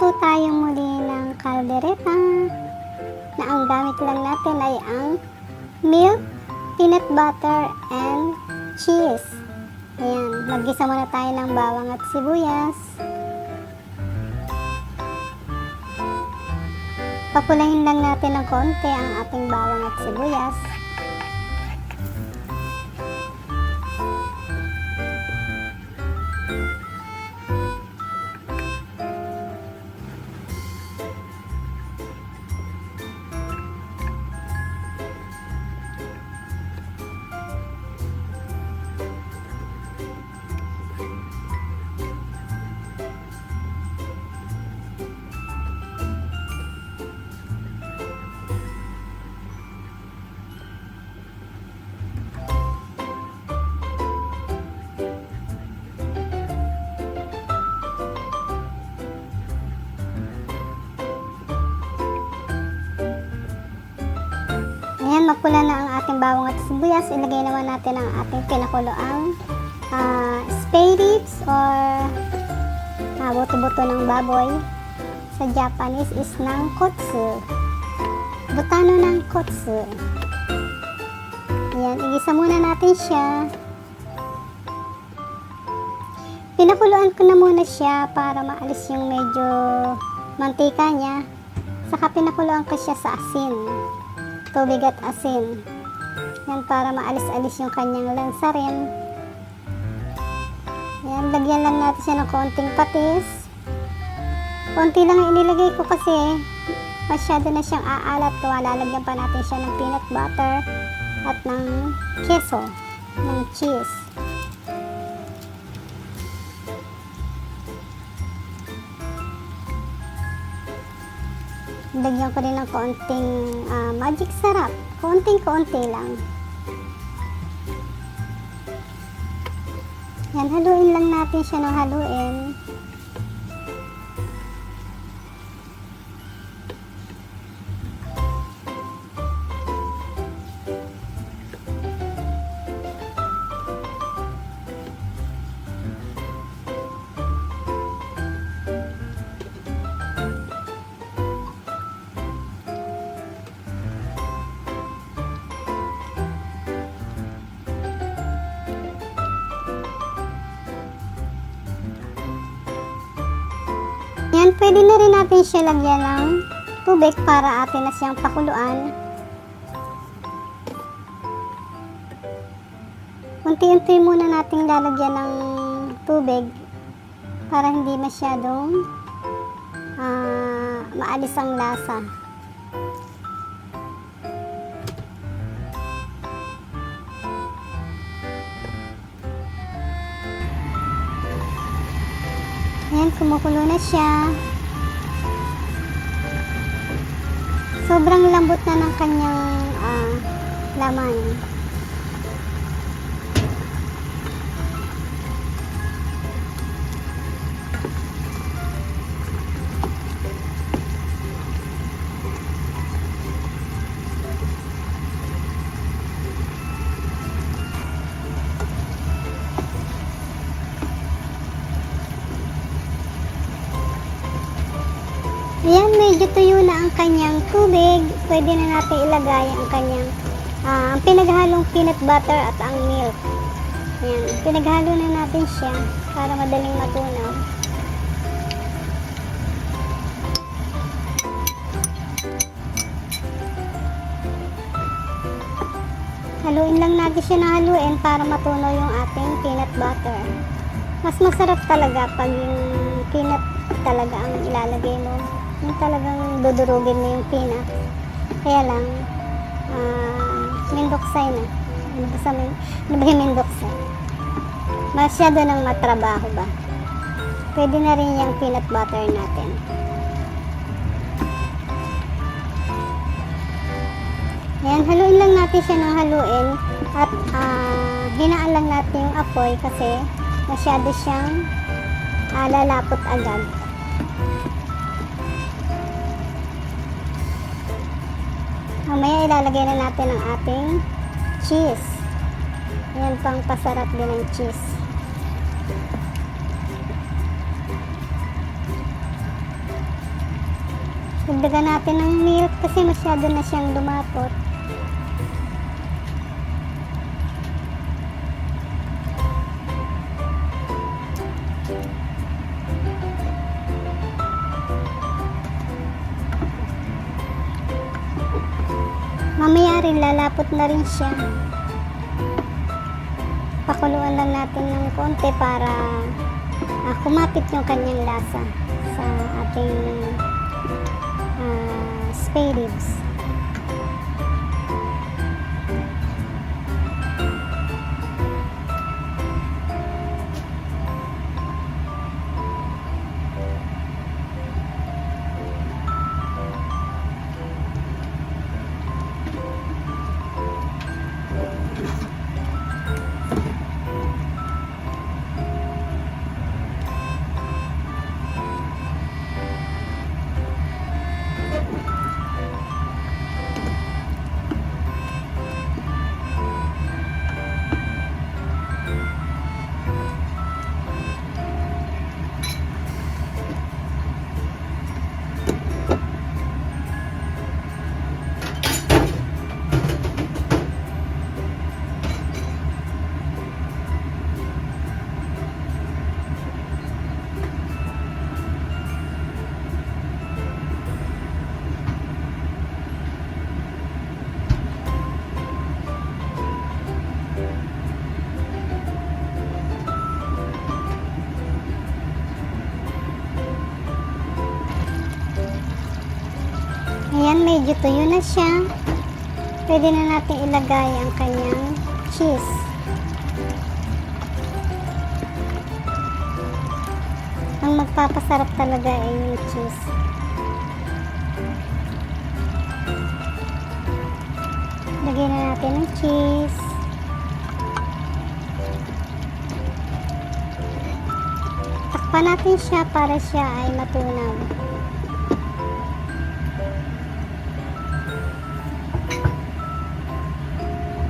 Magluto tayong muli ng kaldereta na ang gamit lang natin ay ang milk, peanut butter, and cheese. Ayan, maggisa muna tayo ng bawang at sibuyas. Papulahin lang natin ng konti ang ating bawang at sibuyas. Ayan, mapula na ang ating bawang at sibuyas. Ilagay naman natin ang ating pinakuloang spare ribs or buto-buto ng baboy. Sa Japanese is ng kotsu. Butano ng kotsu. Ayan, igisa muna natin siya. Pinakuloan ko na muna siya para maalis yung medyo mantika niya. Saka pinakuloan ko siya sa asin. Tubig at asin. Yan, para maalis-alis yung kanyang lansa rin. Yan, lagyan lang natin siya ng konting patis. Konti lang yung inilagay ko kasi masyado na siyang aalat. Lalagyan pa natin siya ng peanut butter at ng keso, ng cheese. Lagyan ko rin ng konting magic sarap. Konting-konti lang. Yan, haluin lang natin siya ng haluin. Yan, pwede na rin natin siya lagyan ng tubig para atin na siyang pakuluan. Unti-unti muna natin lalagyan ng tubig para hindi masyadong maalis ang lasa. Ayan, kumukulo na siya. Sobrang lambot na ng kanyang laman. Ayan, medyo tuyo na ang kanyang tubig. Pwede na natin ilagay ang kanyang ang pinaghalong peanut butter at ang milk. Ayan, pinaghalo na natin siya para madaling matunaw. Haluin lang natin siya ng haluin para matunaw yung ating peanut butter. Mas masarap talaga pag yung peanut talaga ang ilalagay mo. Yung talagang dudurugin mo yung peanut. Kaya lang, mindoksay na. Ano ba yung mindoksay? Masyado nang matrabaho ba? Pwede na rin yung peanut butter natin. Ayan, haluin lang natin siya ng haluin at hinaan lang natin yung apoy kasi masyado siyang lalapot agad. Mamaya ilalagay na natin ang ating cheese. Ayan, pang pasarap din ng cheese. Dagdagan natin ng milk kasi masyado na siyang dumapot. Mamaya rin lalapot na rin siya. Pakuluan lang natin ng konti para kumapit yung kanyang lasa sa ating spay ribs. Ayan, medyo tuyo na siya. Pwede na natin ilagay ang kanyang cheese. Ang magpapasarap talaga ay yung cheese. Lagyan na natin ng cheese. Takpan natin siya para siya ay matunaw.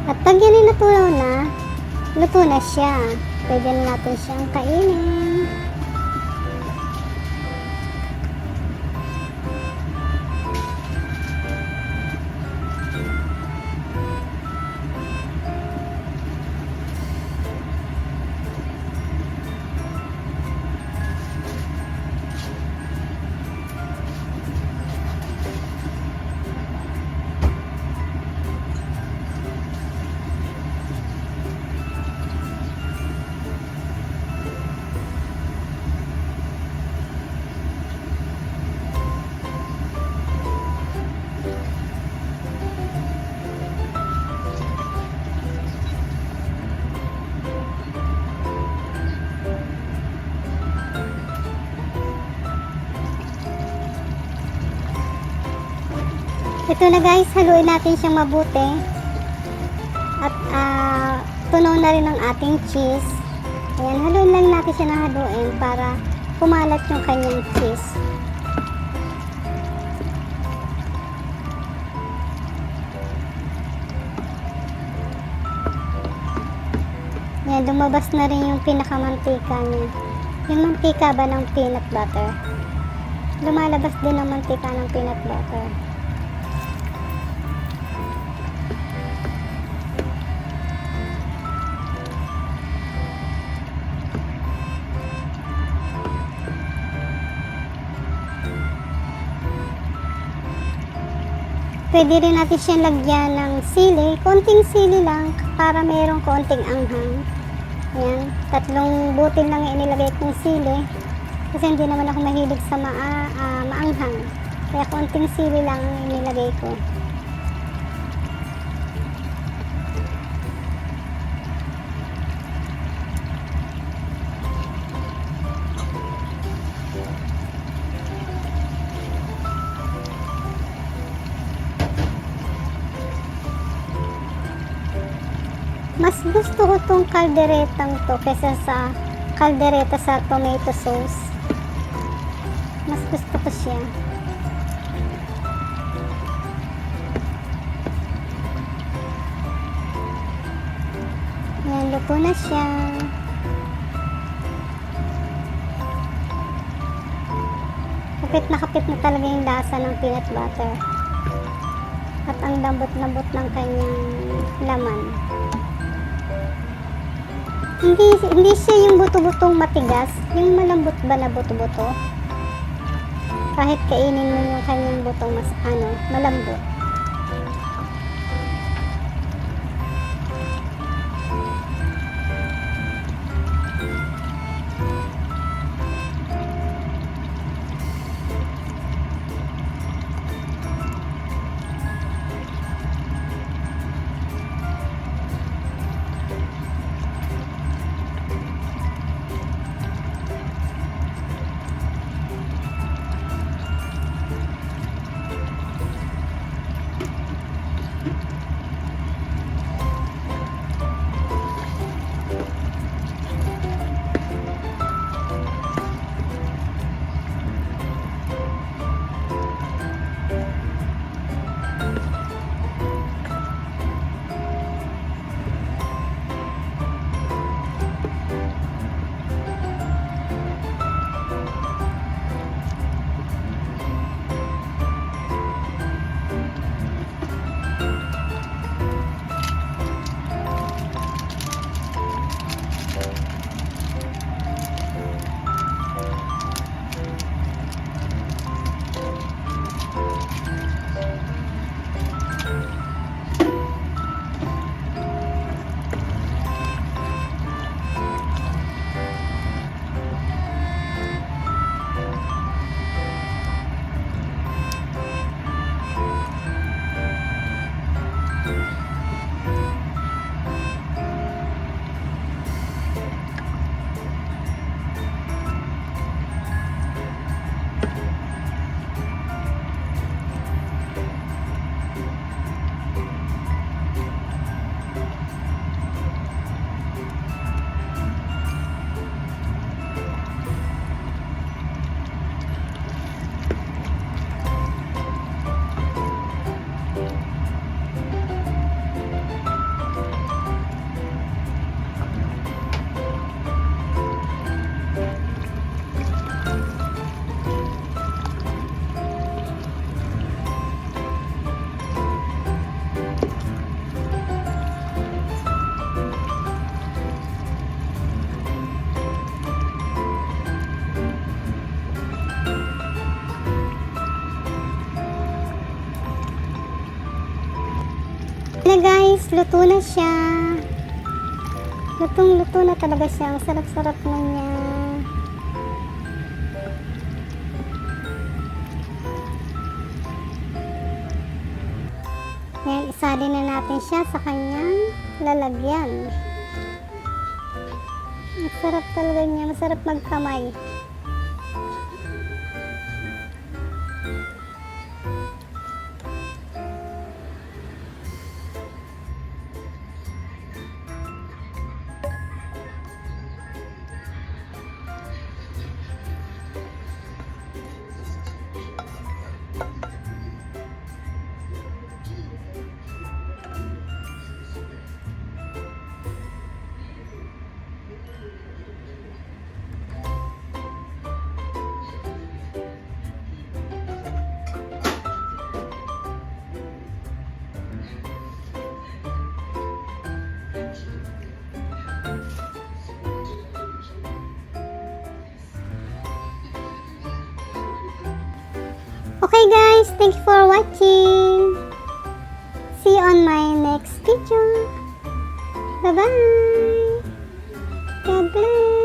At pag yan ay natunaw na, luto na siya. Pwede na natin siyang kainin. Ito na guys, haluin natin siyang mabuti. At tunaw na rin ang ating cheese. Ayan, haluin lang natin siya na haluin para kumalat yung kanyang cheese. Ayan, lumabas na rin yung pinakamantika niya. Yung mantika ba ng peanut butter? Lumalabas din ang mantika ng peanut butter. Pwede rin natin siyang lagyan ng sili. Konting sili lang para mayroong konting anghang. Ayan. 3 butil lang yung inilagay kong sili. Kasi hindi naman ako mahilig sa maanghang. Kaya konting sili lang ang inilagay ko. Mas gusto ko tong kalderetang to kesa sa kaldereta sa tomato sauce. Mas gusto ko siya. Yan, luto na siya. kapit na talaga yung lasa ng peanut butter. At ang lambot-lambot ng kanyang laman. Hindi siya yung buto-butong matigas, yung malambot ba na buto-buto. Kahit kainin mo yung kanyang butong malambot. Na guys, luto na siya. Lutong-luto na talaga siya. Ang sarap-sarap na niya. Yan, isali na natin siya sa kanyang lalagyan. Ang sarap talaga niya. Masarap magkamay. Okay guys, thank you for watching. See you on my next video. Bye bye. God bless.